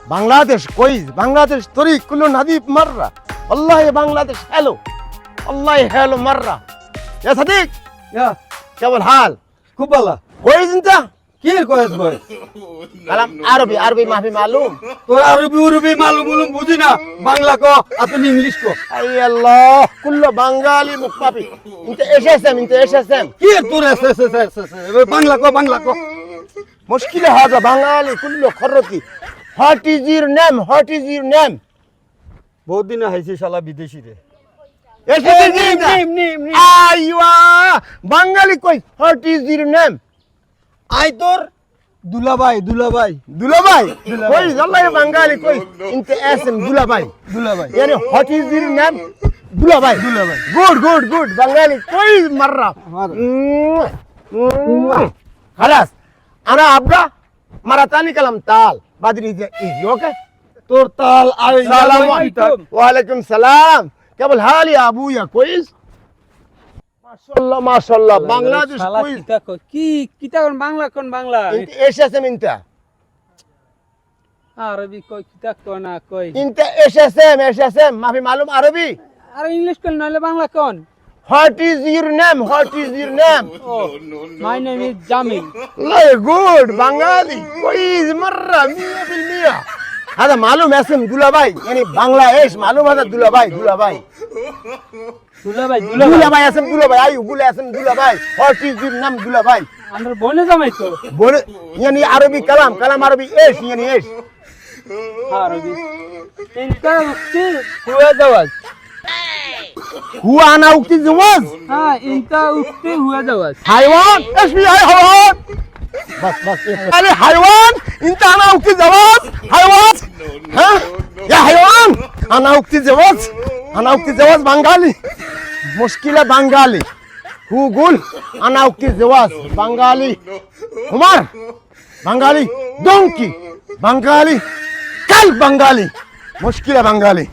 बांग्लादेश कोई बांग्लादेश तरीक कुल्लू नदीब मर्रा والله बांग्लादेश हेलो والله हेलो मर्रा يا صديق ইয়া كيف الحال খুব ভালো كويس انت কি কইস ভাই كلام عربي عربي ما في معلوم তোর আরবি উরবি মালুম বুঝি না বাংলা কো আপনি ইংলিশ কো اي الله كله بنغالي مقبي انت ايش اسم انت ايش اسم কি তোর S Bangla co مشكلة هذا بنغالي كله خرطي What is your name? What is your name? বহুত দিন হইছে শালা বিদেশি রে ايش নিম ايوه بنغالي كويس What is your name? I তোর দুলাভাই دولاباي দুলাভাই। كويس والله بنغالي كويس انت اسم دولاباي দুলাভাই يعني what is your name? دولاباي good بنغالي كويس مرة خلاص انا ابدا مرة ثانية كلام تعال بدري يجي اوكي তোর তাল আই السلام عليكم وعليكم السلام كيف الحال يا ابويا كويس ما شاء الله بنغلاديش শালা كويس কিতা কয় কি কিতা কোন বাংলা কোন বাংলা انت ايش اسم انت আরবি কয় কিতা কয় না কয় انت ايش اسم ما في معلوم عربي আর ইংলিশ কোন নলে বাংলা কোন what is your name ও my name is Jamil لا good بنغالي كويس مرة 100% هذا معلوم اسم دولاباي يعني بنغلاديش معلوم هذا دولاباي দুলাভাই دولاباي اسم دولاباي ايوه قول اسم دولاباي what is your name دولاباي আমার বনে জামাই তো يعني عربي كلام عربي ايش يعني ايش আরবি ইনকা উক্তি হুয়া জাওয়াজ هو انا وقت الزواج হ্যাঁ ইনকা উক্তি হুয়া জাওয়াজ حيوان ايش في هاي حيوان بس قال حيوان انت انا وقت الزواج حيوان ها يا حيوان انا وقت الزواج بنغالي مشكلة بنغالي هو قول انا وقت الزواج بنغالي عمر بنغالي دونكي بنغالي كلب بنغالي مشكلة بنغالي